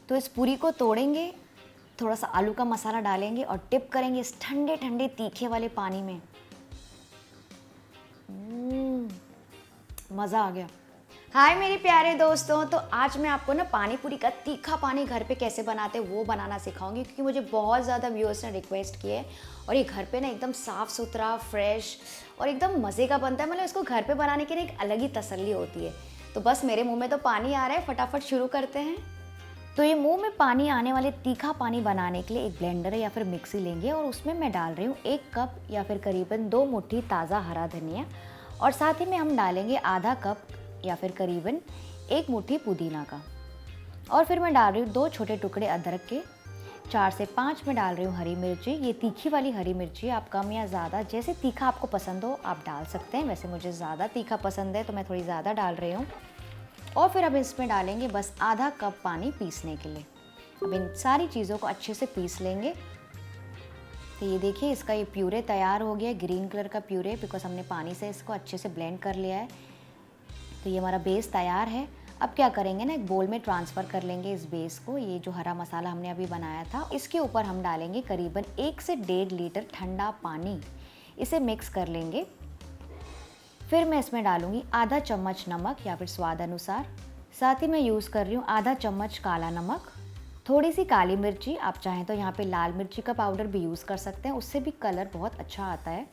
तो इस पूरी को तोड़ेंगे, थोड़ा सा आलू का मसाला डालेंगे और डिप करेंगे इस ठंडे ठंडे तीखे वाले पानी में। मज़ा आ गया। हाय मेरे प्यारे दोस्तों, तो आज मैं आपको ना पानी पूरी का तीखा पानी घर पे कैसे बनाते हैं वो बनाना सिखाऊंगी, क्योंकि मुझे बहुत ज़्यादा व्यूअर्स ने रिक्वेस्ट किए और ये घर पे ना एकदम साफ़ सुथरा, फ्रेश और एकदम मज़े का बनता है। मतलब इसको घर पे बनाने के लिए एक अलग ही तसल्ली होती है। तो बस मेरे मुँह में तो पानी आ रहा है, फटाफट शुरू करते हैं। तो ये मुंह में पानी आने वाले तीखा पानी बनाने के लिए एक ब्लेंडर या फिर मिक्सी लेंगे और उसमें मैं डाल रही हूँ 1 कप या फिर करीबन 2 मुट्ठी ताज़ा हरा धनिया, और साथ ही में हम डालेंगे आधा कप या फिर करीबन 1 मुट्ठी पुदीना का। और फिर मैं डाल रही हूँ 2 छोटे टुकड़े अदरक के, 4 से 5 मैं डाल रही हूँ हरी मिर्ची। ये तीखी वाली हरी मिर्ची, आप कम या ज़्यादा जैसे तीखा आपको पसंद हो आप डाल सकते हैं। वैसे मुझे ज़्यादा तीखा पसंद है तो मैं थोड़ी ज़्यादा डाल रही हूँ। और फिर अब इसमें डालेंगे बस आधा कप पानी पीसने के लिए। अब इन सारी चीज़ों को अच्छे से पीस लेंगे। तो ये देखिए इसका ये प्यूरे तैयार हो गया है, ग्रीन कलर का प्यूरे, बिकॉज हमने पानी से इसको अच्छे से ब्लेंड कर लिया है। तो ये हमारा बेस तैयार है। अब क्या करेंगे ना, एक बोल में ट्रांसफ़र कर लेंगे इस बेस को। ये जो हरा मसाला हमने अभी बनाया था इसके ऊपर हम डालेंगे करीबन 1 से 1.5 लीटर ठंडा पानी। इसे मिक्स कर लेंगे। फिर मैं इसमें डालूंगी आधा चम्मच नमक या फिर स्वाद अनुसार। साथ ही मैं यूज़ कर रही हूँ आधा चम्मच काला नमक, थोड़ी सी काली मिर्ची। आप चाहें तो यहाँ पे लाल मिर्ची का पाउडर भी यूज़ कर सकते हैं, उससे भी कलर बहुत अच्छा आता है।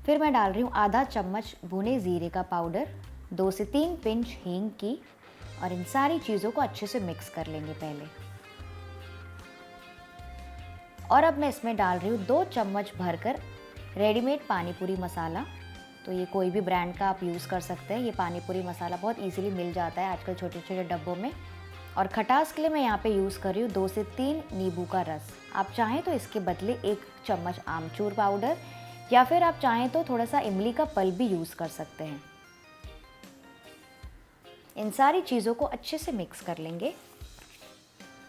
फिर मैं डाल रही हूँ आधा चम्मच भुने ज़ीरे का पाउडर, 2 से 3 पिंच हींग की, और इन सारी चीज़ों को अच्छे से मिक्स कर लेंगे पहले। और अब मैं इसमें डाल रही हूँ 2 चम्मच भरकर रेडीमेड पानी पूरी मसाला। तो ये कोई भी ब्रांड का आप यूज़ कर सकते हैं। ये पानी पूरी मसाला बहुत इजीली मिल जाता है आजकल छोटे छोटे डब्बों में। और खटास के लिए मैं यहाँ पे यूज़ कर रही हूँ 2 से 3 नींबू का रस। आप चाहें तो इसके बदले 1 चम्मच आमचूर पाउडर या फिर आप चाहें तो थोड़ा सा इमली का पल्प भी यूज़ कर सकते हैं। इन सारी चीज़ों को अच्छे से मिक्स कर लेंगे।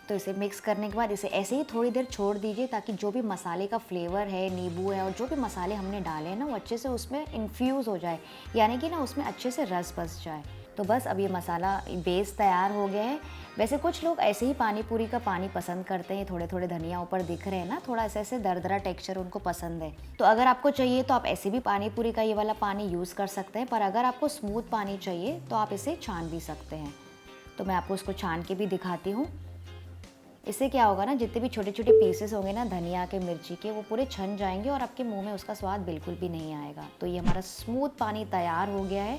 तो इसे मिक्स करने के बाद इसे ऐसे ही थोड़ी देर छोड़ दीजिए, ताकि जो भी मसाले का फ्लेवर है, नींबू है और जो भी मसाले हमने डाले हैं ना वो अच्छे से उसमें इन्फ्यूज़ हो जाए, यानी कि ना उसमें अच्छे से रस बस जाए। तो बस अब ये मसाला बेस तैयार हो गया है। वैसे कुछ लोग ऐसे ही पानी पूरी का पानी पसंद करते हैं, थोड़े थोड़े धनिया ऊपर दिख रहे हैं ना, थोड़ा ऐसे ऐसे दरदरा टेक्सचर उनको पसंद है। तो अगर आपको चाहिए तो आप ऐसे भी पानी पूरी का ये वाला पानी यूज़ कर सकते हैं, पर अगर आपको स्मूथ पानी चाहिए तो आप इसे छान भी सकते हैं। तो मैं आपको इसको छान के भी दिखाती हूँ। इससे क्या होगा ना, जितने भी छोटे छोटे पीसेस होंगे ना धनिया के, मिर्ची के, वो पूरे छन जाएंगे और आपके मुंह में उसका स्वाद बिल्कुल भी नहीं आएगा। तो ये हमारा स्मूथ पानी तैयार हो गया है।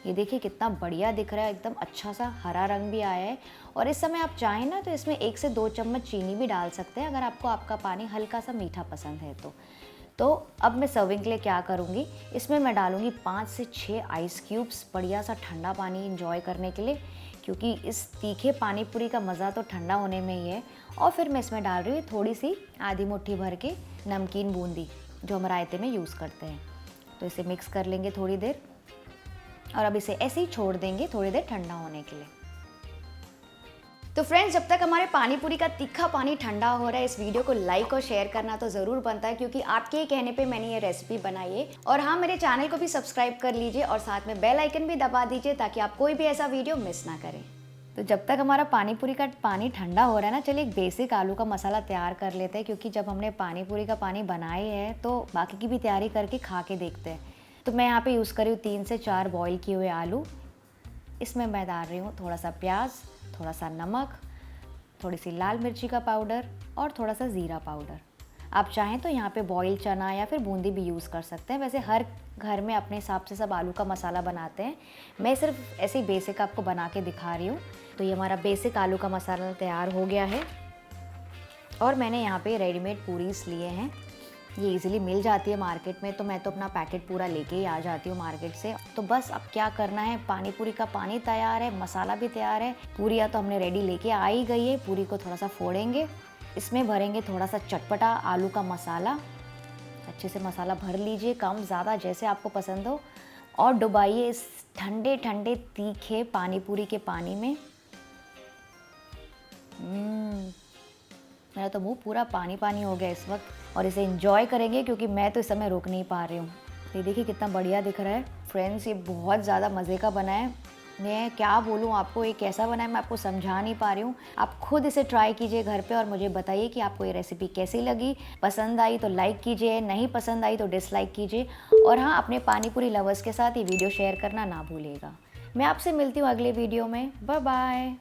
ये देखिए कितना बढ़िया दिख रहा है, एकदम अच्छा सा हरा रंग भी आया है। और इस समय आप चाहें ना तो इसमें 1 से 2 चम्मच चीनी भी डाल सकते हैं, अगर आपको आपका पानी हल्का सा मीठा पसंद है तो अब मैं सर्विंग के लिए क्या करूँगी, इसमें मैं डालूँगी 5 से 6 आइस क्यूब्स, बढ़िया सा ठंडा पानी इंजॉय करने के लिए, क्योंकि इस तीखे पानी पूरी का मज़ा तो ठंडा होने में ही है। और फिर मैं इसमें डाल रही हूँ थोड़ी सी आधी मुट्ठी भर के नमकीन बूंदी, जो हम रायते में यूज़ करते हैं। तो इसे मिक्स कर लेंगे थोड़ी देर, और अब इसे ऐसे ही छोड़ देंगे थोड़ी देर ठंडा होने के लिए। तो फ्रेंड्स, जब तक हमारे पानी पूरी का तीखा पानी ठंडा हो रहा है, इस वीडियो को लाइक और शेयर करना तो ज़रूर बनता है, क्योंकि आपके ही कहने पे मैंने ये रेसिपी बनाई है। और हाँ, मेरे चैनल को भी सब्सक्राइब कर लीजिए और साथ में बेल आइकन भी दबा दीजिए, ताकि आप कोई भी ऐसा वीडियो मिस ना करें। तो जब तक हमारा पानी पूरी का पानी ठंडा हो रहा है ना, चलिए एक बेसिक आलू का मसाला तैयार कर लेते हैं, क्योंकि जब हमने पानी पूरी का पानी बनाए है तो बाकी की भी तैयारी करके खा के देखते हैं। तो मैं यहाँ पे यूज़ कर रही हूँ 3 से 4 बॉईल किए हुए आलू। इसमें मैं डाल रही हूँ थोड़ा सा प्याज, थोड़ा सा नमक, थोड़ी सी लाल मिर्ची का पाउडर और थोड़ा सा ज़ीरा पाउडर। आप चाहें तो यहाँ पे बॉईल चना या फिर बूंदी भी यूज़ कर सकते हैं। वैसे हर घर में अपने हिसाब से सब आलू का मसाला बनाते हैं, मैं सिर्फ ऐसे ही बेसिक आपको बना के दिखा रही हूँ। तो ये हमारा बेसिक आलू का मसाला तैयार हो गया है। और मैंने यहाँ पे रेडीमेड पूरीस लिए हैं, ये इजीली मिल जाती है मार्केट में, तो मैं तो अपना पैकेट पूरा लेके ही आ जाती हूँ मार्केट से। तो बस अब क्या करना है, पानी पूरी का पानी तैयार है, मसाला भी तैयार है, पूरियाँ तो हमने रेडी लेके आ ही गई है। पूरी को थोड़ा सा फोड़ेंगे, इसमें भरेंगे थोड़ा सा चटपटा आलू का मसाला। अच्छे से मसाला भर लीजिए, कम ज़्यादा जैसे आपको पसंद हो, और डुबाइए इस ठंडे ठंडे तीखे पानी पूरी के पानी में। मेरा तो मुंह पूरा पानी पानी हो गया इस वक्त। और इसे एंजॉय करेंगे, क्योंकि मैं तो इस समय रुक नहीं पा रही हूँ। ये देखिए कितना बढ़िया दिख रहा है फ्रेंड्स, ये बहुत ज़्यादा मज़े का बना है। मैं क्या बोलूँ आपको, ये कैसा बना है मैं आपको समझा नहीं पा रही हूँ। आप खुद इसे ट्राई कीजिए घर पे और मुझे बताइए कि आपको ये रेसिपी कैसी लगी। पसंद आई तो लाइक कीजिए, नहीं पसंद आई तो डिसलाइक कीजिए। और हाँ, अपने पानी पूरी लवर्स के साथ ये वीडियो शेयर करना ना भूलिएगा। मैं आपसे मिलती हूँ अगले वीडियो में। Bye bye.